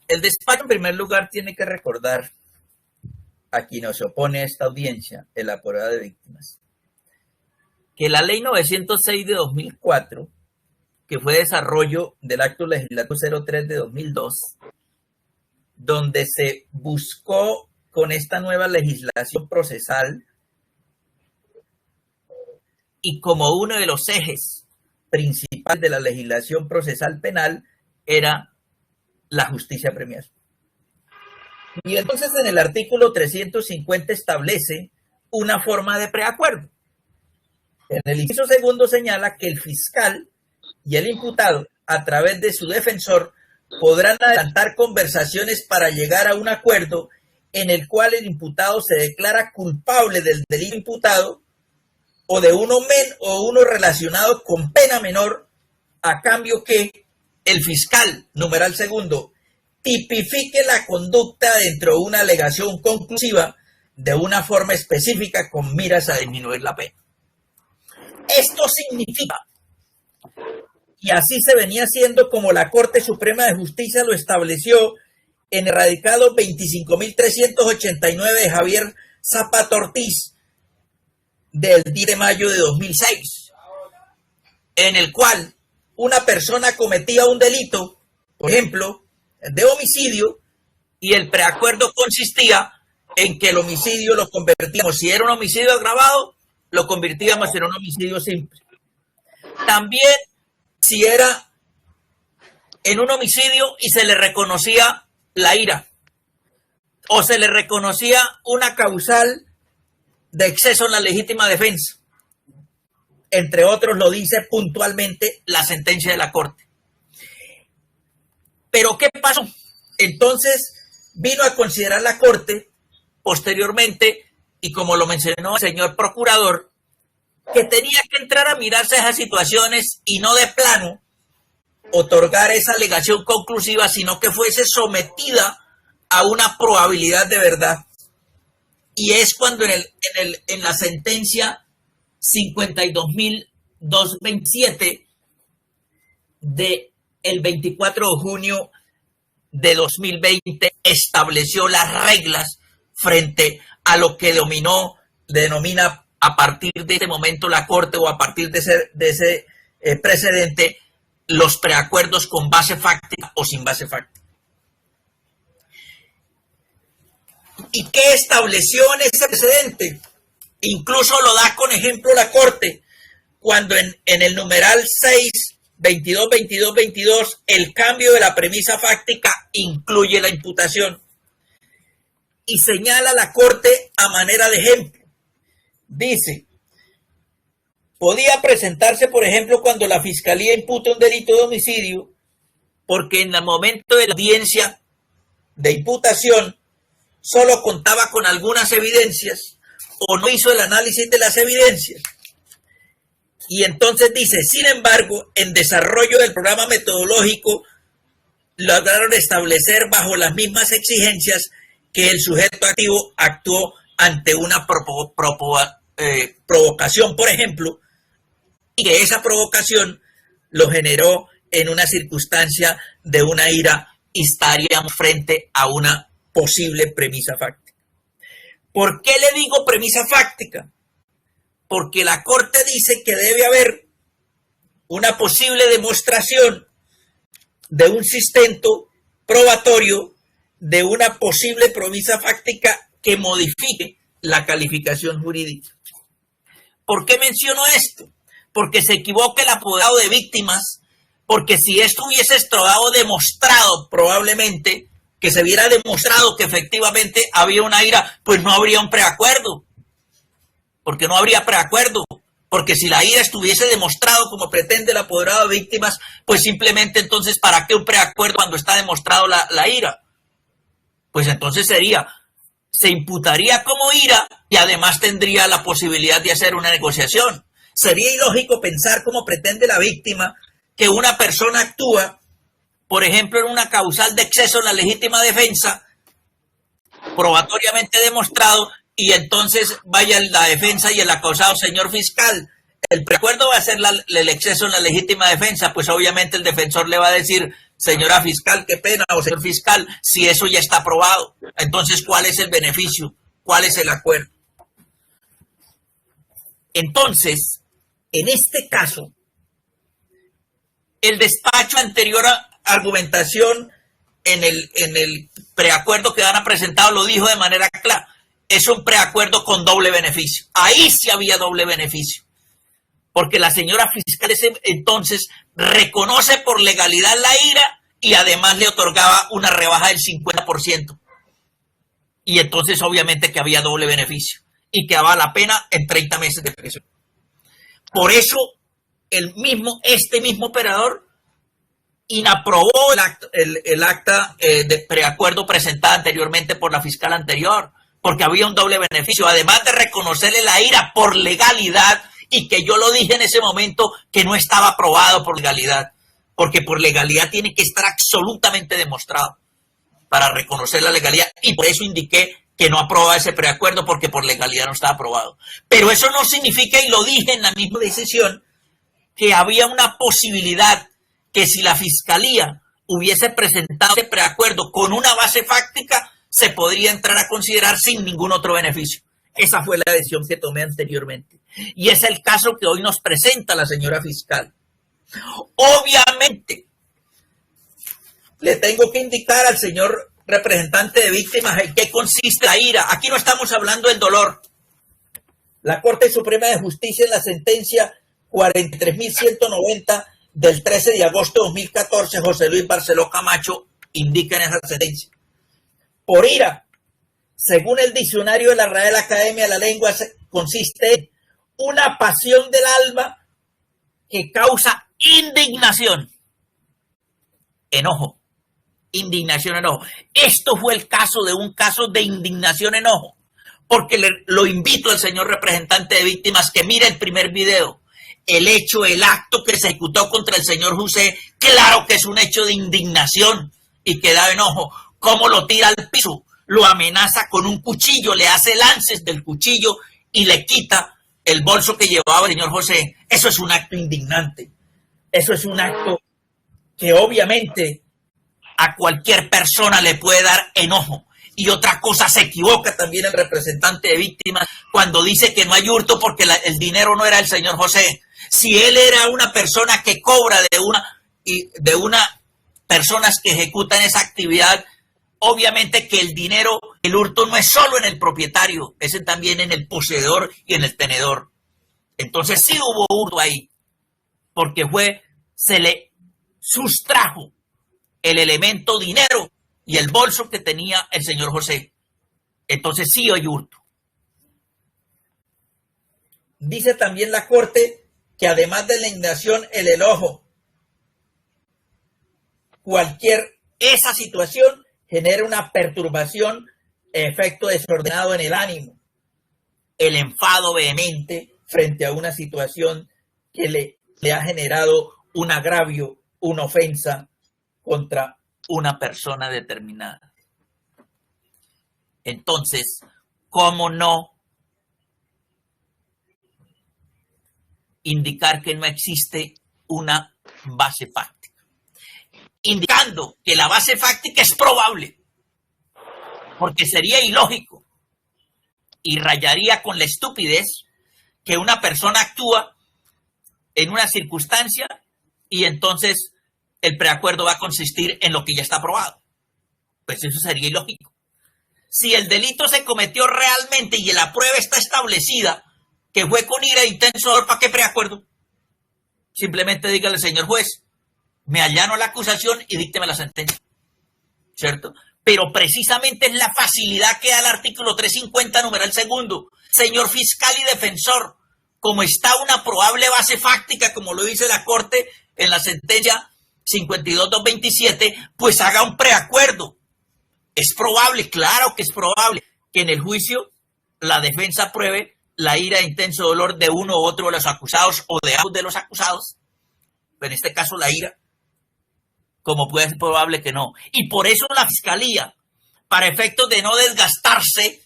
El despacho, en primer lugar, tiene que recordar a quien se opone a esta audiencia, el apoderado de víctimas, que la Ley 906 de 2004, que fue desarrollo del Acto Legislativo 03 de 2002, donde se buscó con esta nueva legislación procesal y como uno de los ejes principales de la legislación procesal penal era la justicia premial. Y entonces en el artículo 350 establece una forma de preacuerdo. En el inciso segundo señala que el fiscal y el imputado, a través de su defensor, podrán adelantar conversaciones para llegar a un acuerdo en el cual el imputado se declara culpable del delito imputado o de uno relacionado con pena menor, a cambio que el fiscal, numeral segundo, tipifique la conducta dentro de una alegación conclusiva de una forma específica con miras a disminuir la pena. Esto significa, y así se venía haciendo como la Corte Suprema de Justicia lo estableció en el radicado 25.389 de Javier Zapata Ortiz del 10 de mayo de 2006, en el cual una persona cometía un delito, por ejemplo, de homicidio, y el preacuerdo consistía en que el homicidio lo convertíamos, si era un homicidio agravado, lo convertíamos en un homicidio simple. También si era en un homicidio y se le reconocía la ira, o se le reconocía una causal de exceso en la legítima defensa. Entre otros, lo dice puntualmente la sentencia de la Corte. Pero ¿qué pasó? Entonces vino a considerar la Corte posteriormente, y como lo mencionó el señor procurador, que tenía que entrar a mirarse esas situaciones y no de plano otorgar esa alegación conclusiva, sino que fuese sometida a una probabilidad de verdad. Y es cuando en la sentencia 52.227 del 24 de junio de 2020 estableció las reglas frente a lo que denomina a partir de este momento la Corte, o a partir de ese precedente, los preacuerdos con base fáctica o sin base fáctica. ¿Y qué estableció en ese precedente? Incluso lo da con ejemplo la Corte, cuando en el numeral 6, 22, 22, 22, el cambio de la premisa fáctica incluye la imputación. Y señala la Corte a manera de ejemplo. Dice, podía presentarse, por ejemplo, cuando la Fiscalía imputa un delito de homicidio, porque en el momento de la audiencia de imputación solo contaba con algunas evidencias o no hizo el análisis de las evidencias. Y entonces dice, sin embargo, en desarrollo del programa metodológico lograron establecer bajo las mismas exigencias que el sujeto activo actuó ante una provocación, por ejemplo, y que esa provocación lo generó en una circunstancia de una ira, y estaríamos frente a una posible premisa fáctica. ¿Por qué le digo premisa fáctica? Porque la Corte dice que debe haber una posible demostración de un sustento probatorio de una posible premisa fáctica que modifique la calificación jurídica. ¿Por qué menciono esto? Porque se equivoca el apoderado de víctimas, porque si esto hubiese estado demostrado, probablemente que se hubiera demostrado que efectivamente había una ira, pues no habría un preacuerdo. Porque no habría preacuerdo. Porque si la ira estuviese demostrado como pretende el apoderado de víctimas, pues simplemente entonces, ¿para qué un preacuerdo cuando está demostrado la ira? Pues entonces se imputaría como ira y además tendría la posibilidad de hacer una negociación. Sería ilógico pensar, como pretende la víctima, que una persona actúa, por ejemplo, en una causal de exceso en la legítima defensa, probatoriamente demostrado, y entonces vaya la defensa y el acusado, señor fiscal, el preacuerdo va a ser el exceso en la legítima defensa, pues obviamente el defensor le va a decir, señora fiscal, qué pena, o señor fiscal, si eso ya está aprobado. Entonces, ¿cuál es el beneficio? ¿Cuál es el acuerdo? Entonces, en este caso, el despacho anterior a argumentación en el preacuerdo que han presentado lo dijo de manera clara. Es un preacuerdo con doble beneficio. Ahí sí había doble beneficio. Porque la señora fiscal entonces reconoce por legalidad la ira y además le otorgaba una rebaja del 50%. Y entonces obviamente que había doble beneficio y quedaba la pena en 30 meses de prisión. Por eso este mismo operador inaprobó el acta de preacuerdo presentada anteriormente por la fiscal anterior, porque había un doble beneficio, además de reconocerle la ira por legalidad, y que yo lo dije en ese momento que no estaba aprobado por legalidad, porque por legalidad tiene que estar absolutamente demostrado para reconocer la legalidad, y por eso indiqué que no aprobaba ese preacuerdo, porque por legalidad no estaba aprobado. Pero eso no significa, y lo dije en la misma decisión, que había una posibilidad que si la fiscalía hubiese presentado ese preacuerdo con una base fáctica, se podría entrar a considerar sin ningún otro beneficio. Esa fue la decisión que tomé anteriormente. Y es el caso que hoy nos presenta la señora fiscal. Obviamente, le tengo que indicar al señor representante de víctimas en qué consiste la ira. Aquí no estamos hablando del dolor. La Corte Suprema de Justicia en la sentencia 43.190 del 13 de agosto de 2014, José Luis Barceló Camacho, indica en esa sentencia. Por ira, según el diccionario de la Real Academia de la Lengua, consiste en una pasión del alma que causa indignación, enojo, indignación, enojo. Esto fue el caso de un caso de indignación, enojo, porque lo invito al señor representante de víctimas que mire el primer video. El hecho, el acto que se ejecutó contra el señor José, claro que es un hecho de indignación y que da enojo. Cómo lo tira al piso, lo amenaza con un cuchillo, le hace lances del cuchillo y le quita el bolso que llevaba el señor José. Eso es un acto indignante. Eso es un acto que obviamente a cualquier persona le puede dar enojo. Y otra cosa, se equivoca también el representante de víctimas cuando dice que no hay hurto porque el dinero no era del señor José. Si él era una persona que cobra de una personas que ejecutan esa actividad, obviamente que el dinero, el hurto no es solo en el propietario, es también en el poseedor y en el tenedor. Entonces sí hubo hurto ahí, porque se le sustrajo el elemento dinero y el bolso que tenía el señor José. Entonces sí hay hurto. Dice también la Corte que además de la indignación, el enojo, esa situación genera una perturbación, efecto desordenado en el ánimo, el enfado vehemente frente a una situación que le ha generado un agravio, una ofensa contra una persona determinada. Entonces, ¿cómo no indicar que no existe una base fáctica? Indicando que la base fáctica es probable, porque sería ilógico y rayaría con la estupidez que una persona actúa en una circunstancia y entonces el preacuerdo va a consistir en lo que ya está aprobado. Pues eso sería ilógico. Si el delito se cometió realmente y la prueba está establecida que fue con ira e intenso dolor, ¿para qué preacuerdo? Simplemente dígale, señor juez, me allano la acusación y dícteme la sentencia, ¿cierto? Pero precisamente es la facilidad que da el artículo 350, numeral segundo. Señor fiscal y defensor, como está una probable base fáctica, como lo dice la Corte en la sentencia 52.227, pues haga un preacuerdo. Es probable, claro que es probable, que en el juicio la defensa pruebe la ira e intenso dolor de uno u otro de los acusados o de ambos de los acusados, pero en este caso la ira, como puede ser probable que no. Y por eso la fiscalía, para efectos de no desgastarse,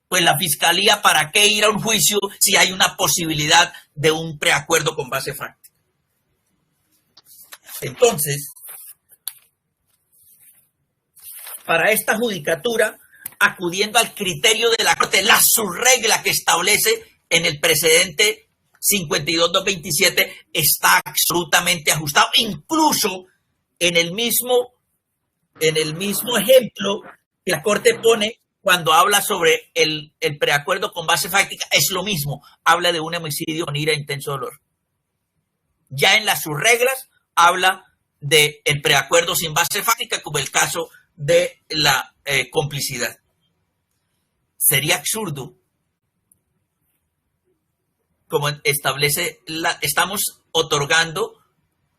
pues la fiscalía, ¿para qué ir a un juicio si hay una posibilidad de un preacuerdo con base fáctica? Entonces, para esta judicatura, acudiendo al criterio de la Corte, la subregla que establece en el precedente 52.227 está absolutamente ajustado. Incluso en el mismo ejemplo que la Corte pone cuando habla sobre el preacuerdo con base fáctica, es lo mismo. Habla de un homicidio con ira e intenso dolor. Ya en las subreglas habla del preacuerdo sin base fáctica como el caso de la complicidad. Sería absurdo, como establece, estamos otorgando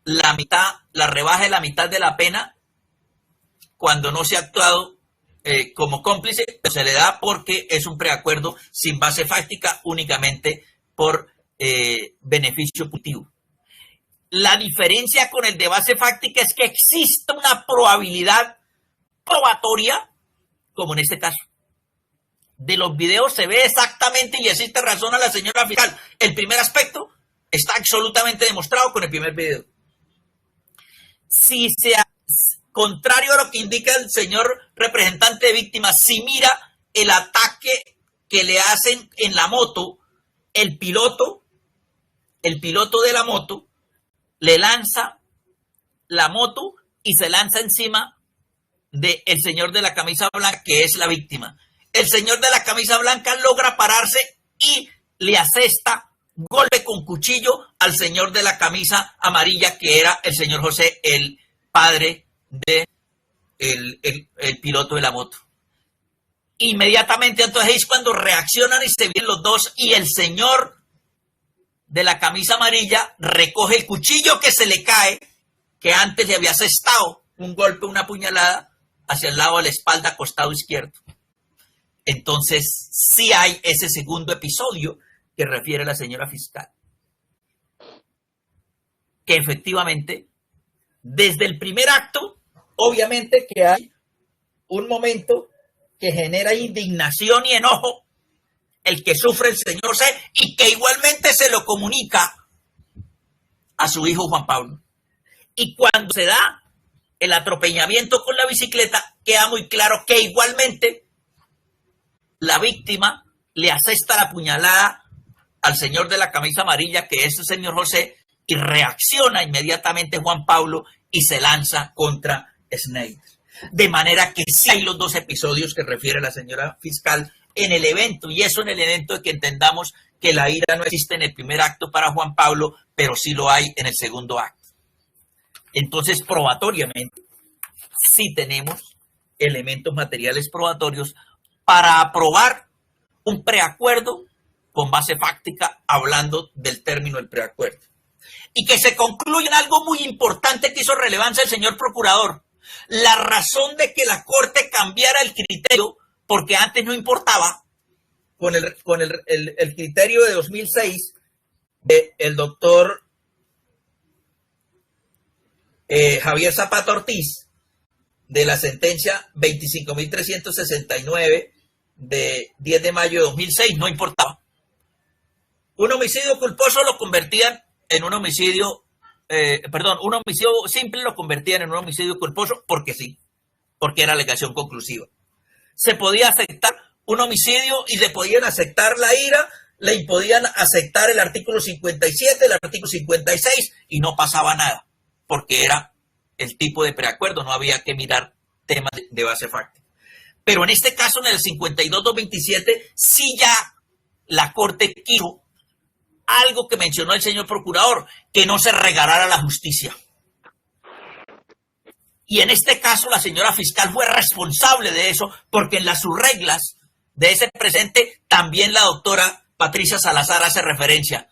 la mitad, la rebaja de la mitad de la pena cuando no se ha actuado como cómplice, pero se le da porque es un preacuerdo sin base fáctica únicamente por beneficio punitivo. La diferencia con el de base fáctica es que existe una probabilidad probatoria, como en este caso. De los videos se ve exactamente, y existe razón a la señora fiscal, el primer aspecto está absolutamente demostrado con el primer video. Si se, contrario a lo que indica el señor representante de víctimas, si mira el ataque que le hacen en la moto, el piloto de la moto le lanza la moto y se lanza encima del señor de la camisa blanca, que es la víctima. El señor de la camisa blanca logra pararse y le asesta golpe con cuchillo al señor de la camisa amarilla, que era el señor José, el padre de el piloto de la moto. Inmediatamente entonces es cuando reaccionan y se ven los dos, y el señor de la camisa amarilla recoge el cuchillo que se le cae, que antes le había asestado un golpe, una puñalada hacia el lado de la espalda, costado izquierdo. Entonces sí hay ese segundo episodio que refiere la señora fiscal, que efectivamente desde el primer acto, obviamente que hay un momento que genera indignación y enojo, el que sufre el señor José, y que igualmente se lo comunica a su hijo Juan Pablo. Y cuando se da el atropellamiento con la bicicleta, queda muy claro que igualmente la víctima le asesta la puñalada al señor de la camisa amarilla, que es el señor José, y reacciona inmediatamente Juan Pablo y se lanza contra Schneider. De manera que sí hay los dos episodios que refiere la señora fiscal en el evento, y eso en el evento de que entendamos que la ira no existe en el primer acto para Juan Pablo, pero sí lo hay en el segundo acto. Entonces, probatoriamente, sí tenemos elementos materiales probatorios para aprobar un preacuerdo con base fáctica, hablando del término del preacuerdo. Y que se concluye en algo muy importante que hizo relevancia el señor procurador. La razón de que la Corte cambiara el criterio, porque antes no importaba, con el criterio de 2006 del doctor Javier Zapata Ortiz, de la sentencia 25.369 de 10 de mayo de 2006, no importaba. Un homicidio culposo lo convertían en un homicidio, un homicidio simple lo convertían en un homicidio culposo porque sí, porque era alegación conclusiva. Se podía aceptar un homicidio y le podían aceptar la ira, le podían aceptar el artículo 57, el artículo 56 y no pasaba nada, porque era el tipo de preacuerdo, no había que mirar temas de base fáctica. Pero en este caso, en el 52.227, sí ya la Corte quiso algo que mencionó el señor procurador, que no se regalara la justicia. Y en este caso la señora fiscal fue responsable de eso, porque en las subreglas de ese presente también la doctora Patricia Salazar hace referencia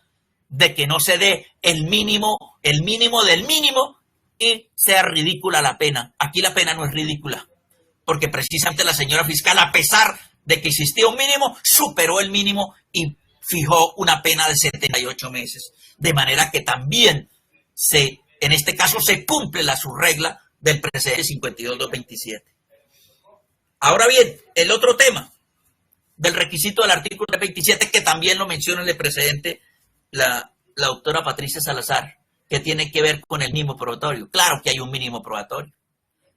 de que no se dé el mínimo del mínimo y sea ridícula la pena. Aquí la pena no es ridícula, porque precisamente la señora fiscal, a pesar de que existía un mínimo, superó el mínimo y fijó una pena de 78 meses. De manera que también en este caso se cumple la subregla del precedente 52.227. Ahora bien, el otro tema del requisito del artículo 27, que también lo menciona en el precedente la doctora Patricia Salazar, que tiene que ver con el mínimo probatorio. Claro que hay un mínimo probatorio.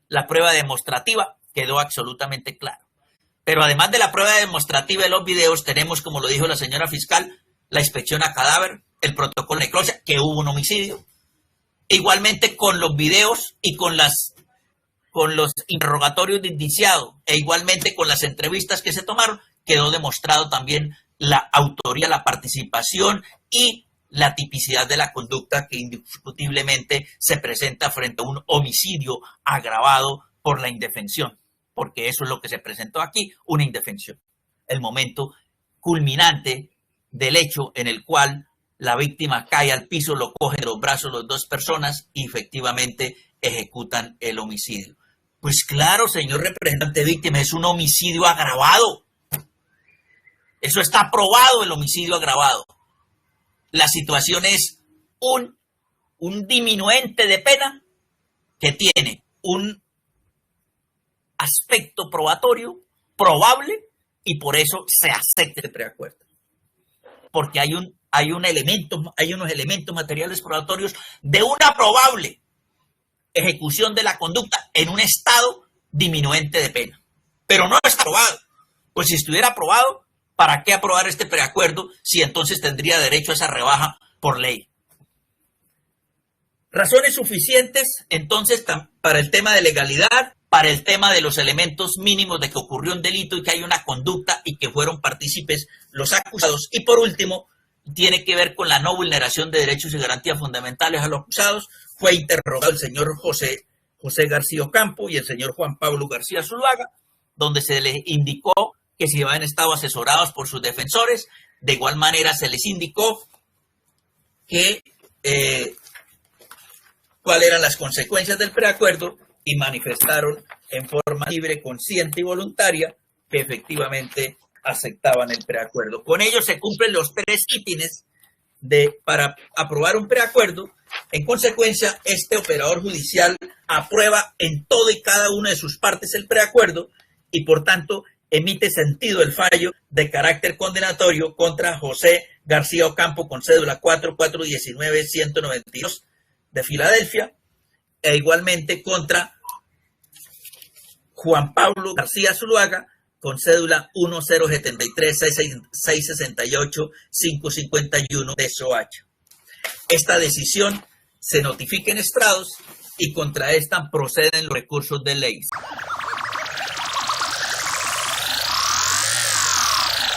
La prueba demostrativa quedó absolutamente claro. Pero además de la prueba demostrativa de los videos, tenemos, como lo dijo la señora fiscal, la inspección a cadáver, el protocolo de necropsia, que hubo un homicidio. Igualmente con los videos y con los interrogatorios de indiciado, e igualmente con las entrevistas que se tomaron, quedó demostrado también la autoría, la participación y la tipicidad de la conducta que indiscutiblemente se presenta frente a un homicidio agravado por la indefensión, porque eso es lo que se presentó aquí, una indefensión. El momento culminante del hecho en el cual la víctima cae al piso, lo cogen de los brazos las dos personas y efectivamente ejecutan el homicidio. Pues claro, señor representante víctima, es un homicidio agravado. Eso está probado, el homicidio agravado. La situación es un diminuente de pena que tiene un aspecto probatorio probable y por eso se acepta el preacuerdo. Porque hay unos elementos materiales probatorios de una probable ejecución de la conducta en un estado diminuente de pena. Pero no está aprobado. Pues si estuviera aprobado, ¿para qué aprobar este preacuerdo si entonces tendría derecho a esa rebaja por ley? Razones suficientes entonces para el tema de legalidad, para el tema de los elementos mínimos de que ocurrió un delito y que hay una conducta y que fueron partícipes los acusados. Y por último, tiene que ver con la no vulneración de derechos y garantías fundamentales a los acusados. Fue interrogado el señor José García Ocampo y el señor Juan Pablo García Zuluaga, donde se les indicó que si habían estado asesorados por sus defensores. De igual manera se les indicó que cuáles eran las consecuencias del preacuerdo y manifestaron en forma libre, consciente y voluntaria que efectivamente aceptaban el preacuerdo. Con ello se cumplen los 3 ítems para aprobar un preacuerdo. En consecuencia, este operador judicial aprueba en todo y cada una de sus partes el preacuerdo y por tanto emite sentido el fallo de carácter condenatorio contra José García Ocampo con cédula 4419192 de Filadelfia e igualmente contra Juan Pablo García Zuluaga con cédula 1073-668-551 de Soacha. Esta decisión se notifica en estrados y contra esta proceden los recursos de ley.